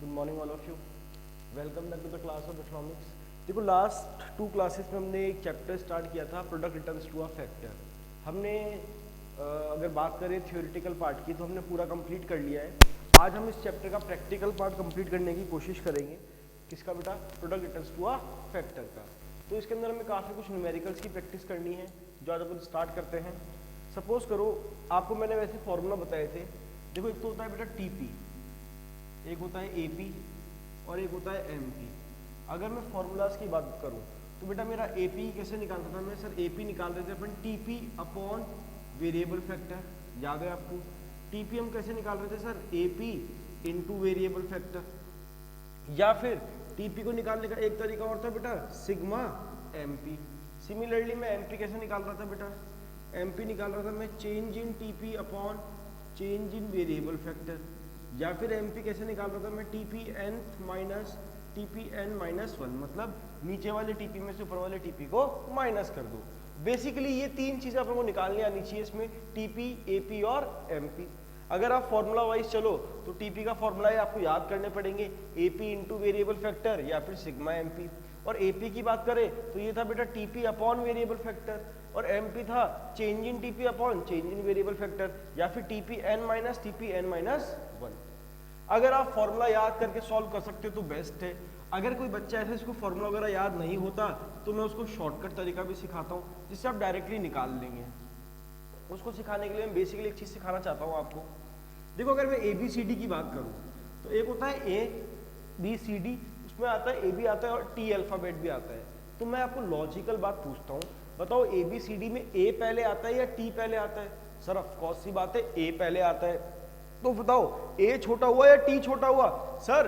Good morning all of you, welcome back to the class of economics. देखो last 2 classes में हमने एक chapter start किया था product returns to a factor. हमने अगर बात करें थ्योरेटिकल पार्ट की तो हमने पूरा कंप्लीट कर लिया है। आज हम इस चैप्टर का प्रैक्टिकल पार्ट कंप्लीट करने की कोशिश करेंगे। किसका बेटा? Product returns to a factor का। तो इसके अंदर हमें काफ़ी कुछ न्यूमेरिकल्स की प्रैक्टिस करनी है। जो आज अपन स्टार्ट करते हैं, सपोज करो आपको मैंने वैसे फॉर्मूला बताए थे। देखो एक तो होता है बेटा टीपी, एक होता है एपी और एक होता है एमपी। अगर मैं फॉर्मूलाज की बात करूं तो बेटा मेरा एपी कैसे निकालता था मैं? सर एपी निकाल रहे थे अपन टीपी अपॉन वेरिएबल फैक्टर, याद है आपको? टीपी हम कैसे निकाल रहे थे sir? AP into variable factor. या फिर टीपी को निकालने का एक तरीका और था बेटा सिग्मा एमपी। सिमिलरली मैं एमपी कैसे निकाल रहा था बेटा? एमपी निकाल रहा था मैं change in TP upon change in variable factor. या फिर एमपी कैसे निकाल रहा था मैं? TP N minus TP N minus 1, मतलब नीचे वाले टीपी में से ऊपर वाले टीपी को माइनस कर दो। बेसिकली ये तीन चीजें अपन को निकालनी आनी चाहिए इसमें, टीपी, एपी और एमपी। अगर आप फॉर्मूला वाइज चलो तो टीपी का फॉर्मूला आपको याद करने पड़ेंगे, एपी इंटू वेरिएबल फैक्टर या फिर सिग्मा एमपी। और एपी की बात करें तो ये था बेटा टीपी अपॉन वेरिएबल फैक्टर, और एमपी था change in TP upon change in variable factor, या फिर TP N minus TP N minus 1। अगर आप फॉर्मूला याद करके सॉल्व कर सकते हो तो बेस्ट है। अगर कोई बच्चा ऐसे इसको फॉर्मूला वगैरह याद नहीं होता तो मैं उसको शॉर्टकट तरीका भी सिखाता हूँ जिससे आप डायरेक्टली निकाल लेंगे। उसको सिखाने के लिए मैं बेसिकली एक चीज़ सिखाना चाहता हूँ आपको। देखो अगर मैं ए बी सी डी की बात करूँ तो एक होता है ए बी सी डी, उसमें आता है ए बी आता है और टी अल्फ़ाबेट भी आता है। तो मैं आपको लॉजिकल बात पूछता हूँ, बताओ ए बी सी डी में ए पहले आता है या टी पहले आता है? सर ऑफकोर्स सी बात है ए पहले आता है। तो बताओ ए छोटा हुआ या टी छोटा हुआ? सर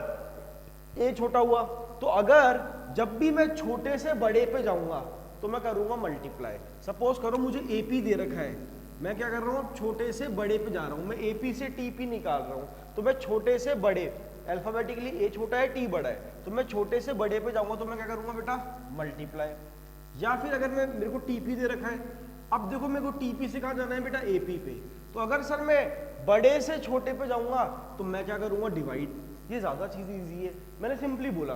ए छोटा हुआ। तो अगर जब भी मैं छोटे से बड़े पे जाऊंगा तो मैं करूंगा मल्टीप्लाई। सपोज करो मुझे एपी दे रखा है, मैं क्या कर रहा हूँ? छोटे से बड़े पे जा रहा हूँ, मैं एपी से टीपी निकाल रहा हूँ। तो मैं छोटे से बड़े, अल्फाबेटिकली ए छोटा है टी बड़ा है, तो मैं छोटे से बड़े पे जाऊंगा तो मैं क्या करूंगा बेटा? मल्टीप्लाई। या फिर अगर मैं मेरे को टीपी दे रखा है, अब देखो मेरे को टीपी से कहाँ जाना है बेटा? एपी पे। तो अगर सर मैं बड़े से छोटे पे जाऊंगा तो मैं क्या करूंगा? डिवाइड। ये ज्यादा चीज इजी है, मैंने सिंपली बोला।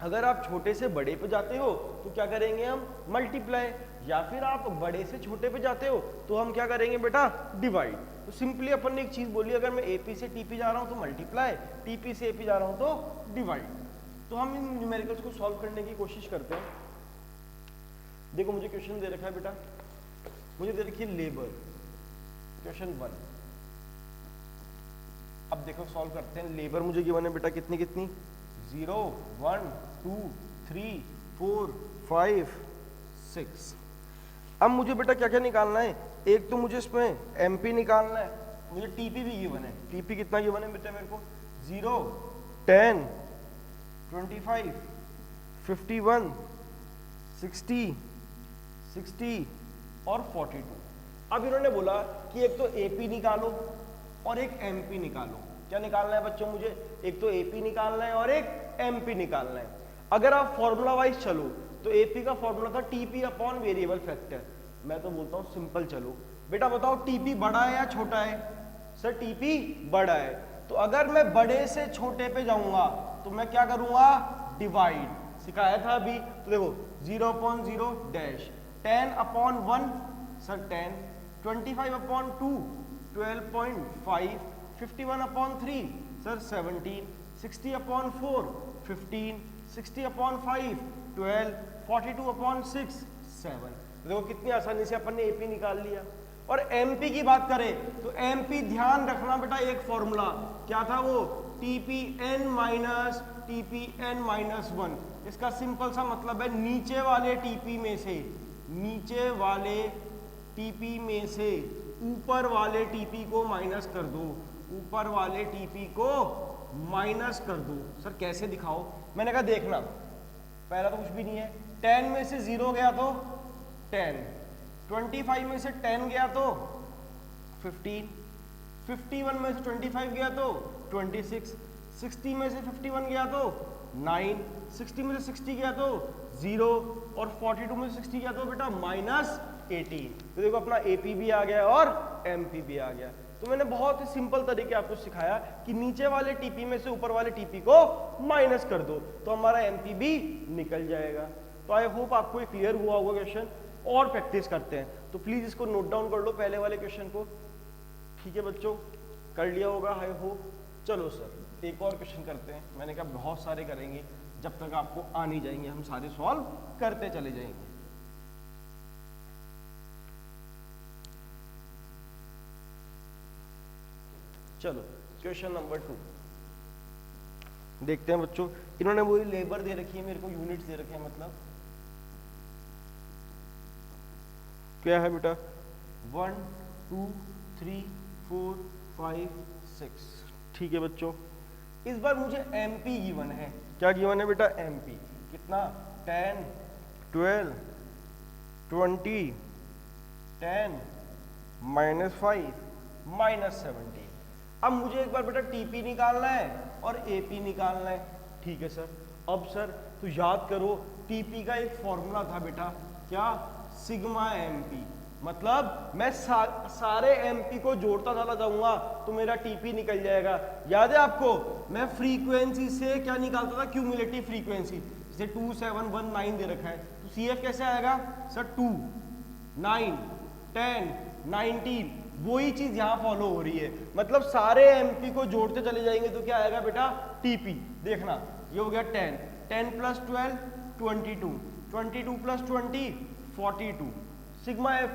अगर आप छोटे से बड़े पे जाते हो तो क्या करेंगे हम? मल्टीप्लाई। या फिर आप बड़े से छोटे पे जाते हो तो हम क्या करेंगे बेटा? डिवाइड। तो सिंपली अपन ने एक चीज बोली, अगर मैं एपी से टीपी जा रहा हूं तो मल्टीप्लाई, टीपी से एपी जा रहा हूं तो डिवाइड। तो हम इन न्यूमेरिकल्स को सॉल्व करने की कोशिश करते हैं। देखो मुझे क्वेश्चन दे रखा है बेटा, मुझे दे रखी है लेबर, क्वेश्चन 1। अब देखो सॉल्व करते हैं। लेबर मुझे गिवन है बेटा कितनी कितनी? 0 1 2 3 4 5 6। अब मुझे बेटा क्या क्या निकालना है? एक तो मुझे इसमें एमपी निकालना है, मुझे टीपी भी गिवन है। टीपी कितना गिवन है बेटा मेरे को? 0 10 25 51 60 60 और 42। अब इन्होंने बोला कि एक तो एपी निकालो और एक एमपी निकालो। क्या निकालना है बच्चों मुझे? एक तो एपी निकालना है और एक एमपी निकालना है। अगर आप फॉर्मूला वाइज चलो तो एपी का फॉर्मूला था टीपी अपॉन वेरिएबल फैक्टर। मैं तो बोलता हूं सिंपल चलो। बेटा बताओ टीपी बड़ा है या छोटा है? सर टीपी बड़ा है। तो अगर मैं बड़े से छोटे पे जाऊंगा तो मैं क्या करूंगा? डिवाइड। सिखाया था अभी। तो देखो 0 upon 0 dash, 10 upon 1 sir 10, 25 upon 2 12.5, 51 upon 3 sir 17, 60 upon 4 15, 60 upon 5 12, 42 upon 6 7। देखो कितनी आसानी से अपन ने एपी निकाल लिया। और एमपी की बात करें तो एमपी ध्यान रखना बेटा, एक फॉर्मूला क्या था वो? TP N minus TP N minus 1। इसका सिंपल सा मतलब है नीचे वाले टीपी में से, नीचे वाले टीपी में से ऊपर वाले टीपी को माइनस कर दो, ऊपर वाले टीपी को माइनस कर दो। सर कैसे दिखाओ? मैंने कहा देखना, पहला तो कुछ भी नहीं है। 10 में से 0 गया तो 10, 25 में से 10 गया तो 15, 51 में से 25 गया तो 26, 60 में से 51 गया तो 9, 60 में से 60 गया तो 0 और 42 में से 60 गया तो बेटा -18। तो देखो अपना एपी भी आ गया और एमपी भी आ गया। तो मैंने बहुत ही सिंपल तरीके आपको सिखाया कि नीचे वाले टीपी में से ऊपर वाले टीपी को माइनस कर दो तो हमारा एमपी भी निकल जाएगा। तो आई होप आपको ये क्लियर हुआ होगा क्वेश्चन। और प्रैक्टिस करते हैं, तो प्लीज इसको नोट डाउन कर लो पहले वाले क्वेश्चन को। ठीक है बच्चों, कर लिया होगा आई होप। चलो सर एक और क्वेश्चन करते हैं। मैंने कहा बहुत सारे करेंगे, जब तक आपको आ नहीं जाएंगे हम सारे सॉल्व करते चले जाएंगे। चलो क्वेश्चन नंबर 2 देखते हैं बच्चों। इन्होंने वही लेबर दे रखी है, मेरे को यूनिट्स दे रखे हैं, मतलब क्या है बेटा 1 2 3 4 5 6। ठीक है बच्चों, इस बार मुझे एमपी गिवन है। क्या गिवन है बेटा? एमपी कितना 10 12 20 10 -5 -17। अब मुझे एक बार बेटा टीपी निकालना है और एपी निकालना है। ठीक है सर। अब सर तो याद करो टीपी का एक फॉर्मूला था बेटा, क्या? Sigma MP. मतलब मैं सारे एमपी को जोड़ता चला जाऊंगा तो मेरा टीपी निकल जाएगा। याद है आपको? मैं फ्रीक्वेंसी से क्या निकालता था? Cumulative frequency. जैसे 2719 दे रखा है तो सीएफ कैसे आएगा सर? 2 9 10 19। वही चीज यहां फॉलो हो रही है। मतलब सारे एमपी को जोड़ते चले जाएंगे तो क्या आएगा बेटा? टीपी। देखना ये हो गया 10 10 + 12 22 22 + 20 42 सिग्मा एफ।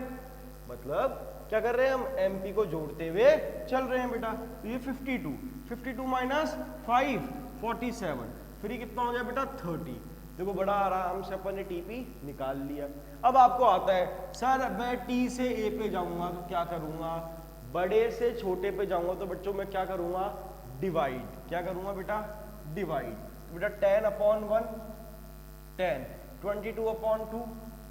मतलब क्या कर रहे हैं हम? एमपी को जोड़ते हुए चल रहे हैं बेटा। तो ये 52 52 - 5 47। फिर ये कितना हो गया बेटा? 30। देखो बड़ा आराम से अपन ने टीपी निकाल लिया। अब आपको आता है सर मैं टी से ए पे जाऊंगा तो क्या करूंगा? बड़े से छोटे पे जाऊंगा तो बच्चों मैं क्या करूंगा? डिवाइड। क्या करूंगा बेटा? डिवाइड। बेटा 10/1 10 22/2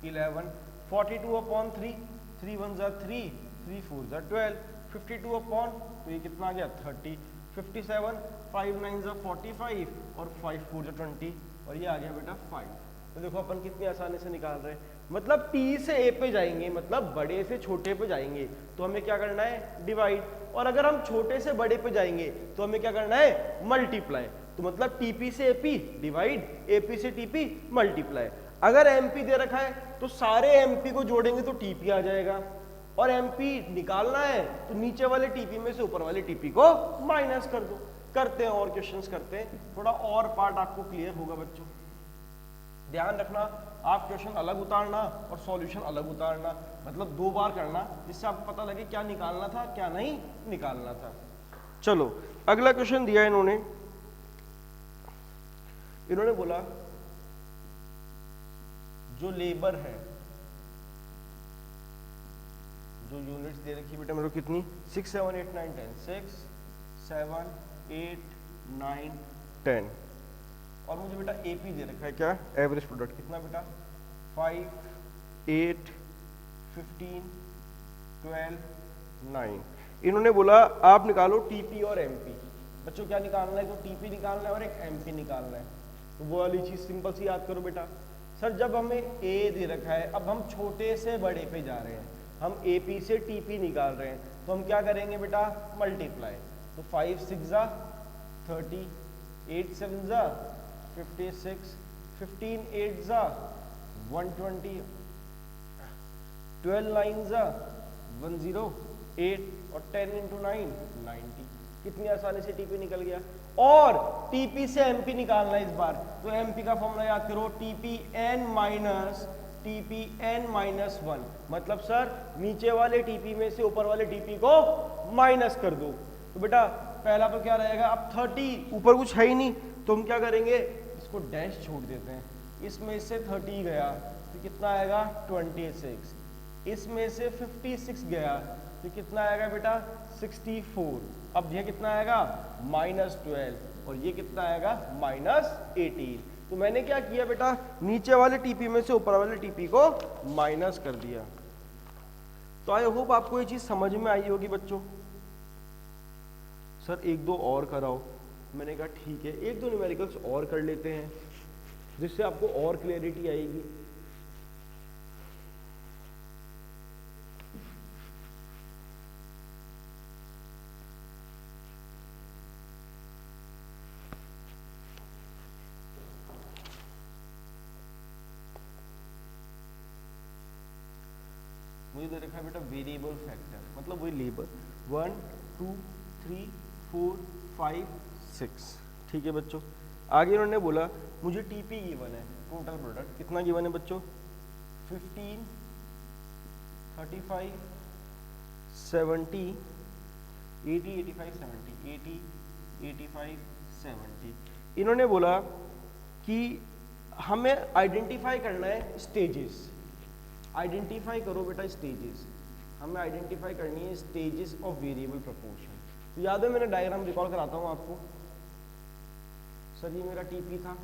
11 42/3 3 1 3 3 4 12 52/, तो ये कितना आ गया? 30 57 5 9 45 और 5 4 20 और ये आ गया बेटा 5। तो देखो अपन कितनी आसानी से निकाल रहे हैं। मतलब टी से ए पे जाएंगे, मतलब बड़े से छोटे पे जाएंगे तो हमें क्या करना है? डिवाइड। और अगर हम छोटे से बड़े पे जाएंगे तो हमें क्या करना है? मल्टीप्लाई। तो मतलब टीपी से एपी डिवाइड, एपी से टीपी मल्टीप्लाई। अगर एमपी दे रखा है तो सारे एमपी को जोड़ेंगे तो टीपी आ जाएगा, और एमपी निकालना है तो नीचे वाले टीपी में से ऊपर वाले टीपी को माइनस कर दो। करते हैं और क्वेश्चंस करते हैं, थोड़ा और पार्ट आपको क्लियर होगा बच्चों। ध्यान रखना, आप क्वेश्चन अलग उतारना और सॉल्यूशन अलग उतारना, मतलब 2 बार करना, जिससे आपको पता लगे क्या निकालना था क्या नहीं निकालना था। चलो अगला क्वेश्चन दिया इन्होंने बोला जो लेबर है, जो यूनिट्स दे रखी बेटा मेरे को कितनी? 6 7 8 9 10 6 7 8 9 10। और मुझे बेटा एपी दे रखा है, क्या? Average product. कितना बेटा? 5 8 15 12 9। इन्होंने बोला आप निकालो टीपी और एमपी। बच्चों क्या निकालना है? तो टीपी निकालना है और एक एमपी निकालना है। तो वो वाली चीज सिंपल सी याद करो बेटा। सर जब हमें ए दे रखा है, अब हम छोटे से बड़े पे जा रहे हैं, हम एपी से टीपी निकाल रहे हैं, तो हम क्या करेंगे बेटा? मल्टीप्लाई। तो 5 6 30 8 7 56 15 8 120 12 9 108 और 10 × 9 90। कितनी आसानी से टीपी निकल गया। और टीपी से एमपी निकालना है इस बार, तो एमपी का फॉर्मूला याद करो, टीपी n - 1। मतलब सर नीचे वाले टीपी में से ऊपर वाले टीपी को माइनस कर दो। तो बेटा पहला तो क्या रहेगा? अब 30 ऊपर कुछ है ही नहीं तो हम क्या करेंगे? इसको डैश छोड़ देते हैं। इसमें से 30 गया तो कितना आएगा? 26। इसमें से 56 गया तो कितना आएगा बेटा? 64। अब ये कितना आएगा? -12। और ये कितना आएगा? -18। तो मैंने क्या किया बेटा? नीचे वाले टीपी में से ऊपर वाले टीपी को माइनस कर दिया। तो आई होप आपको ये चीज समझ में आई होगी बच्चों। सर 1 2 और कराओ। मैंने कहा ठीक है, 1 2 न्यूमेरिकल्स और कर लेते हैं जिससे आपको और क्लियरिटी आएगी। मुझे दे रखा है बेटा वेरिएबल फैक्टर, मतलब वही लेबर 1 2 3 4 5 6। ठीक है बच्चों, आगे उन्होंने बोला मुझे टीपी गिवन है, टोटल प्रोडक्ट कितना गिवन है बच्चों, 15 35 70 80 85 70 80 85 70। इन्होंने बोला कि हमें आइडेंटिफाई करना है स्टेजेस, आइडेंटिफाई करो बेटा स्टेजेस, हमें आइडेंटिफाई करनी है स्टेजेस ऑफ वेरिएबल प्रोपोर्शन। तो याद है मैंने डायग्राम रिकॉल कराता हूँ आपको, सर ये मेरा टीपी था,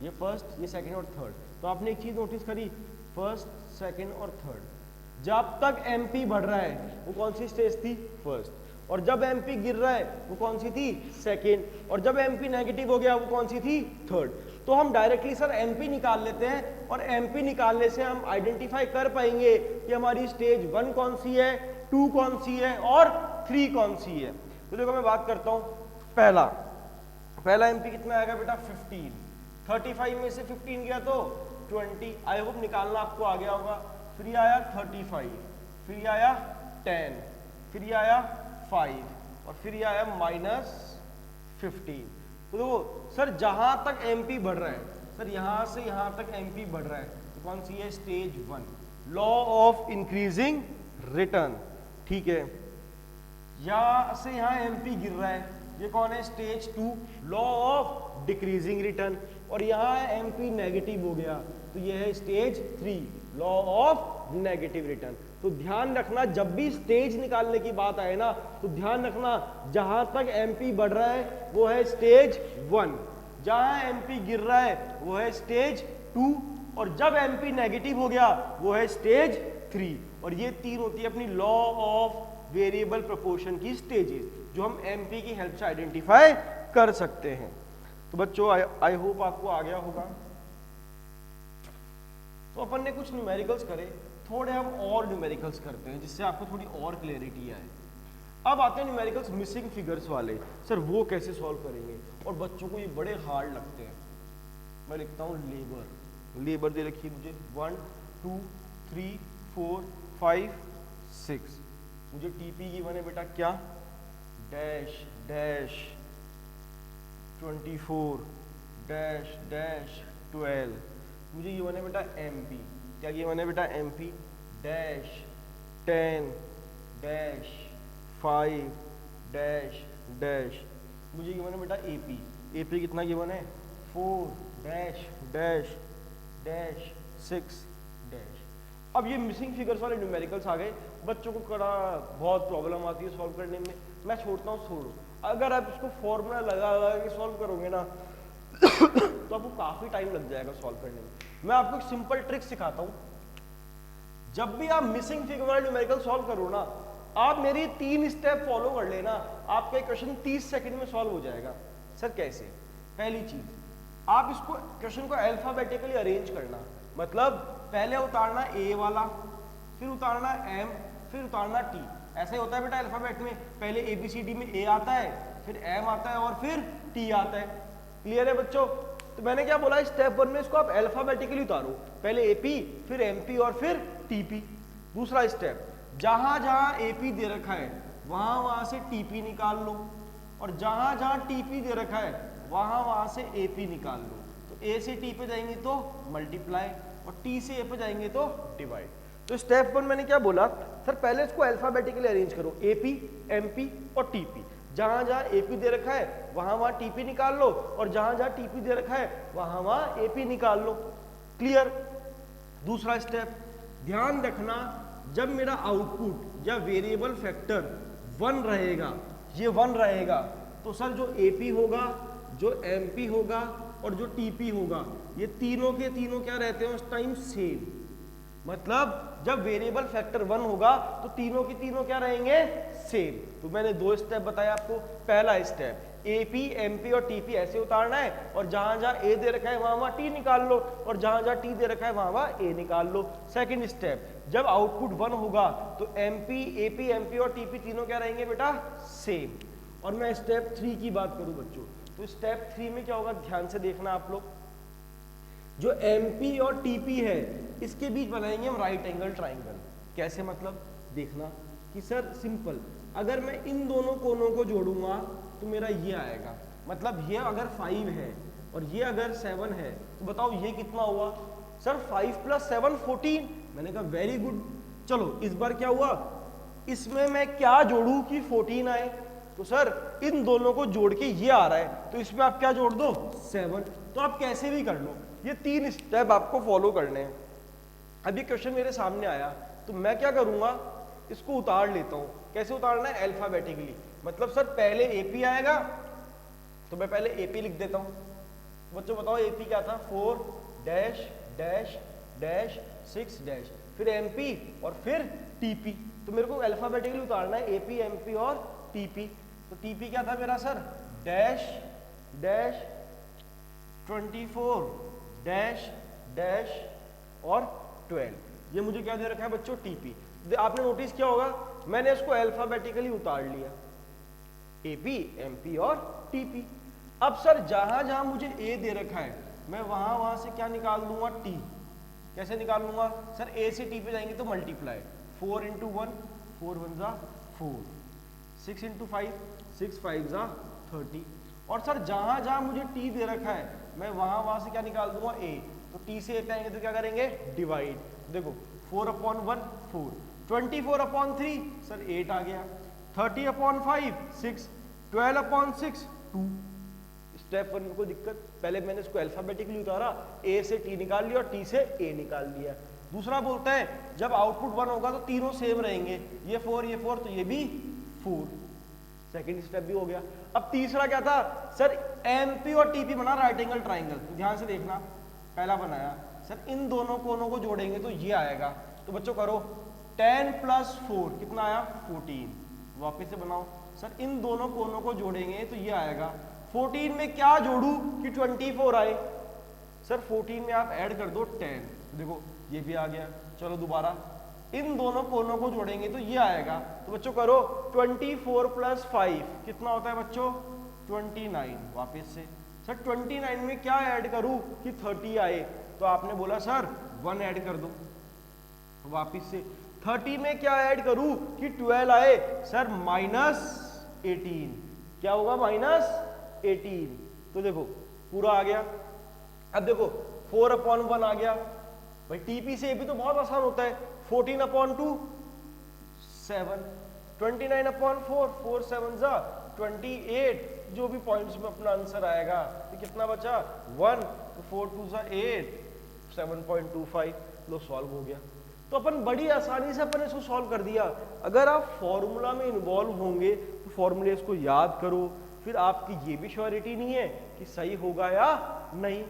ये फर्स्ट ये सेकंड और थर्ड। तो आपने एक चीज नोटिस करी, फर्स्ट सेकंड और थर्ड, जब तक एमपी बढ़ रहा है वो कौन सी स्टेज थी, फर्स्ट, और जब एमपी गिर रहा है वो कौन सी थी, सेकंड, और जब एमपी नेगेटिव हो गया वो कौन सी थी, थर्ड। तो हम डायरेक्टली सर एमपी निकाल लेते हैं, और एमपी निकालने से हम आइडेंटिफाई कर पाएंगे कि हमारी स्टेज 1 कौन सी है, 2 कौन सी है और 3 कौन सी है। तो देखो मैं बात करता हूँ, पहला एमपी कितना आएगा बेटा 15, 35 में से 15 गया तो 20, आई होप निकालना आपको आ गया होगा। फिर ये आया 35, फिर ये आया 10, फिर ये आया 5 और फिर ये आया -15। तो देखो सर जहां तक एमपी बढ़ रहा है, सर यहां से यहां तक एमपी बढ़ रहा है, तो कौन सी है, stage 1, law of increasing return. ठीक है, यहां से यहां एमपी गिर रहा है, ये कौन है, stage 2, law of decreasing return, और यहाँ एमपी नेगेटिव हो गया तो ये है stage 3, law of negative return. तो ध्यान रखना जब भी स्टेज निकालने की बात आए ना, तो ध्यान रखना जहां तक एमपी बढ़ रहा है वो है स्टेज 1, जहां एमपी गिर रहा है वो है स्टेज 2, और जब एमपी नेगेटिव हो गया वो है स्टेज 3। और ये 3 होती है अपनी लॉ ऑफ वेरिएबल प्रोपोर्शन की स्टेजेस, जो हम एमपी की हेल्प से आइडेंटिफाई कर सकते हैं। तो बच्चों आई होप आपको आ गया होगा। तो अपन ने कुछ न्यूमेरिकल्स करे, थोड़े हम और न्यूमेरिकल्स करते हैं जिससे आपको थोड़ी और क्लैरिटी आए। अब आते हैं न्यूमेरिकल्स मिसिंग फिगर्स वाले, सर वो कैसे सॉल्व करेंगे, और बच्चों को ये बड़े हार्ड लगते हैं। मैं लिखता हूँ लेबर दे रखी मुझे 1 2 3 4 5 6, मुझे टीपी गिवन है बेटा क्या, डैश डैश 24 डैश डैश 12, मुझे गिवन है बेटा एमपी, क्या गिवन है बेटा MP, dash 10 dash 5 dash dash, मुझे गिवन है बेटा एपी कितना गिवन है, 4 डैश डैश डैश 6 डैश। अब ये मिसिंग फिगर्स वाले न्यूमेरिकल्स आ गए, बच्चों को कड़ा बहुत प्रॉब्लम आती है सॉल्व करने में, मैं छोड़ता हूँ छोड़ो। अगर आप इसको फॉर्मूला लगा के सॉल्व करोगे ना तो आपको काफी टाइम लग जाएगा सॉल्व करने में। मैं आपको एक सिंपल ट्रिक सिखाता हूँ, जब भी आप मिसिंग फिगर वाला न्यूमेरिकल सॉल्व करो ना, आप मेरी 3 स्टेप फॉलो कर लेना, आपका क्वेश्चन 30 सेकंड में सॉल्व हो जाएगा। सर कैसे, पहली चीज आप इसको क्वेश्चन को अल्फाबेटिकली अरेंज करना, मतलब पहले उतारना ए वाला, फिर उतारना एम, फिर उतारना टी। ऐसा ही होता है बेटा अल्फाबेट में, पहले ABCD में ए आता है, फिर एम आता है और फिर टी आता है। क्लियर है बच्चों? तो मैंने क्या बोला, स्टेप 1 में इसको आप अल्फाबेटिकली उतारो, पहले AP, फिर MP और फिर TP। दूसरा स्टेप, जहां जहां AP दे रखा है वहां से TP निकाल लो, और जहां जहां TP दे रखा है वहां से AP निकाल लो। तो A से T पे जाएंगे तो मल्टीप्लाई, और T से A पे जाएंगे तो डिवाइड। तो स्टेप 1 मैंने क्या बोला, सर पहले इसको अल्फाबेटिकली अरेंज करो, AP, MP और TP। जहां जहां AP दे रखा है वहां TP निकाल लो, और जहां जहां TP दे रखा है वहां AP निकाल लो। क्लियर? दूसरा स्टेप, ध्यान रखना जब मेरा आउटपुट या वेरिएबल फैक्टर 1 रहेगा, ये 1 रहेगा, तो सर जो AP होगा, जो MP होगा और जो TP होगा, ये तीनों के तीनों क्या रहते हैं उस टाइम, सेम। मतलब जब वेरिएबल फैक्टर 1 होगा तो तीनों के तीनों क्या रहेंगे, सेम। तो मैंने 2 स्टेप बताया आपको। पहला स्टेप, AP, MP और TP ऐसे उतारना है, और जहां जहां A दे रखा है वहां T निकाल लो, और जहां जहां T दे रखा है वहां A निकाल लो। सेकंड स्टेप, जब आउटपुट 1 होगा तो MP, AP, MP और TP तीनों क्या रहेंगे बेटा, सेम। और मैं स्टेप 3 की बात करूं बच्चों, तो स्टेप 3 में क्या होगा, ध्यान से देखना आप लोग। जो MP और TP है इसके बीच बनाएंगे हम राइट एंगल ट्राइंगल। कैसे मतलब, देखना कि सर सिंपल, अगर मैं इन दोनों कोनों को जोड़ूंगा तो मेरा ये आएगा, मतलब ये अगर 5 है और ये अगर 7 है तो बताओ ये कितना हुआ सर, 5 + 7 14। मैंने कहा वेरी गुड। चलो इस बार क्या हुआ, इसमें मैं क्या जोड़ूं कि 14 आए, तो सर इन दोनों को जोड़ के ये आ रहा है तो इसमें आप क्या जोड़ दो 7। तो आप कैसे भी कर लो, ये 3 स्टेप आपको फॉलो करने हैं। अब ये क्वेश्चन मेरे सामने आया तो मैं क्या करूंगा, इसको उतार लेता हूं। कैसे उतारना है, अल्फाबेटिकली, मतलब सर पहले AP आएगा तो मैं पहले AP लिख देता हूं। बच्चों बताओ AP क्या था, 4 डैश डैश डैश 6 डैश, फिर MP और फिर TP। तो मेरे को अल्फाबेटिकली उतारना है AP MP और TP। तो TP क्या था मेरा sir, dash dash 24 dash dash और 12। ये मुझे क्या दे रखा है बच्चों, TP। आपने नोटिस किया होगा मैंने इसको अल्फाबेटिकली उतार लिया, AP MP और TP। अब सर जहां जहां मुझे A दे रखा है मैं वहां से क्या निकाल दूंगा, T। कैसे निकाल लूंगा सर, A से T पे जाएंगे तो मल्टीप्लाई, 4 × 1 4 1 = 4, 6 × 5 6 5 = 30। और सर जहां जहां मुझे T दे रखा है मैं वहां से क्या निकाल दूंगा, A। तो T से A पे आएंगे तो क्या करेंगे, डिवाइड। देखो 4/1 4, 24/3 सर 8 आ गया, 30/5 6, 12/6 2। स्टेप 1 में कोई दिक्कत, पहले मैंने इसको अल्फाबेटिकली उतारा, A से T निकाल लिया और T से A निकाल दिया। दूसरा बोलता है जब आउटपुट 1 होगा तो तीनों सेम रहेंगे, ये 4 तो ये भी 4। सेकंड स्टेप भी हो गया। अब तीसरा क्या था सर, MP और TP बना राइट एंगल ट्राइंगल। तो ध्यान से देखना, पहला बनाया सर इन दोनों कोनों को जोड़ेंगे तो ये आएगा। तो बच्चों करो 10 + 4 कितना आया, 14। वापस से बनाओ सर, इन दोनों कोनों को जोड़ेंगे तो ये आएगा। 14 में क्या जोड़ू कि 24 आए, सर 14 में आप ऐड कर दो 10। देखो ये भी आ गया। चलो दोबारा इन दोनों कोनों को जोड़ेंगे तो ये आएगा। तो बच्चों करो 24 + 5 कितना होता है बच्चों, 29। वापस से सर 29 में क्या ऐड करूं कि 30 आए, तो आपने बोला सर 1 ऐड कर दो। वापस से 30 में क्या ऐड करूं कि 12 आए, सर -18। क्या होगा, -18। तो देखो पूरा आ गया। अब देखो 4/1 आ गया भाई, TP से भी तो बहुत आसान होता है, 14/2 7, 29/4 4 7 = 28। जो भी पॉइंट्स में अपना आंसर आएगा तो कितना बचा 1, तो 4 2 = 8, 7.25। लो सॉल्व हो गया। तो अपन बड़ी आसानी से अपन इसको सॉल्व कर दिया। अगर आप फॉर्मूला में इन्वॉल्व होंगे तो फॉर्मूले इसको याद करो, फिर आपकी ये भी श्योरिटी नहीं है कि सही होगा या नहीं।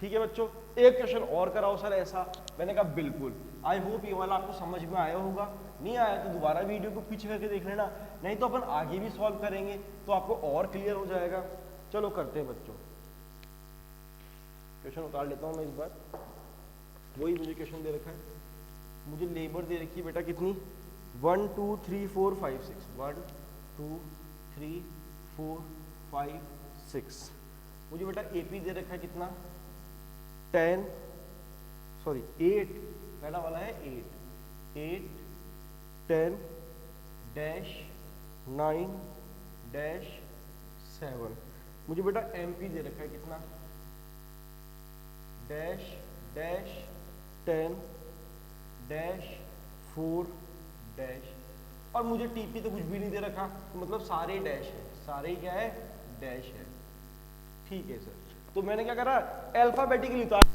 ठीक है बच्चों, एक क्वेश्चन और कराओ सर ऐसा। मैंने कहा बिल्कुल। आई होप ये वाला आपको समझ में आया होगा, नहीं आया तो दोबारा वीडियो को पीछे करके देख लेना, नहीं तो अपन आगे भी सॉल्व करेंगे तो आपको और क्लियर हो जाएगा। चलो करते हैं बच्चों, क्वेश्चन उतार लेता हूँ मैं इस बार। वही मुझे क्वेश्चन दे रखा है, मुझे लेबर दे रखी है बेटा कितनी, 1 2 3 4 5 6, 1 2 3 4 5 6। मुझे बेटा AP दे रखा है कितना 10 सॉरी 8, पहला वाला है 8 10 डैश 9 डैश 7। मुझे बेटा MP दे रखा है कितना डैश डैश 10 डैश 4 डैश, और मुझे TP तो कुछ भी नहीं दे रखा, तो मतलब सारे डैश है, सारे ही क्या है डैश है। ठीक है सर, तो मैंने क्या करा अल्फाबेटिकली उतार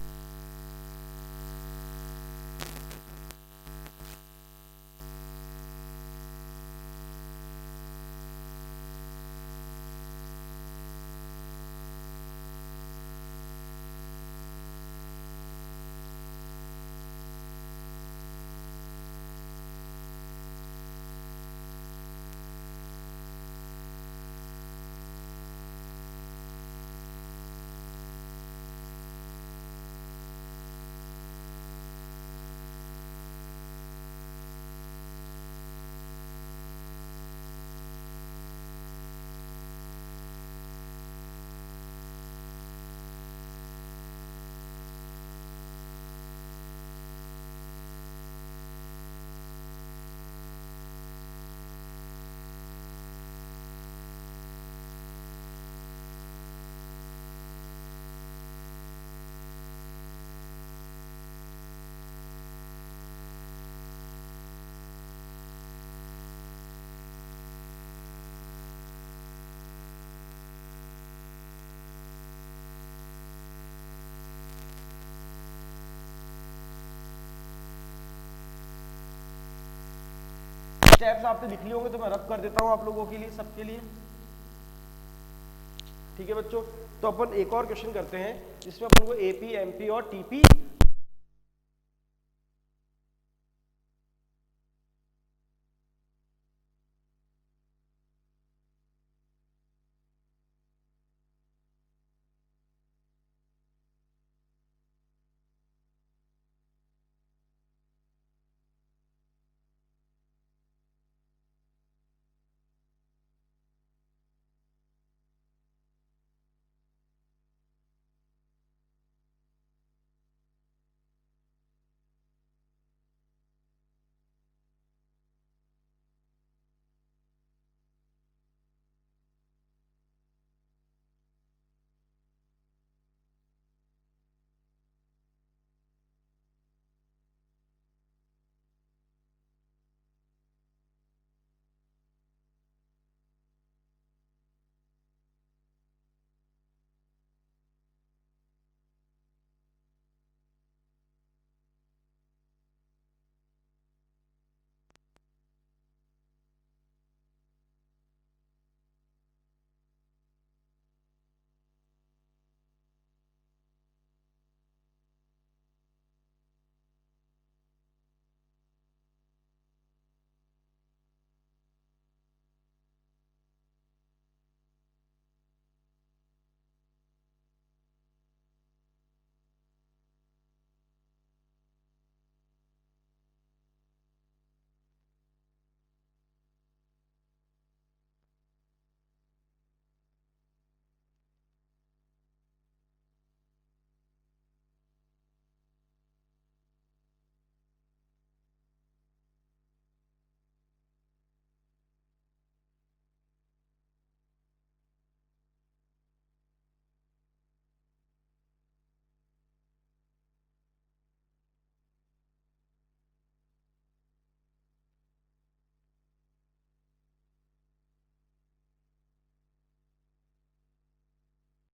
स्टेप्स आपने लिख लिए होंगे तो मैं रब कर देता हूँ आप लोगों के लिए, सबके लिए। ठीक है बच्चों, तो अपन एक और क्वेश्चन करते हैं जिसमें अपन को एपी, एमपी और टीपी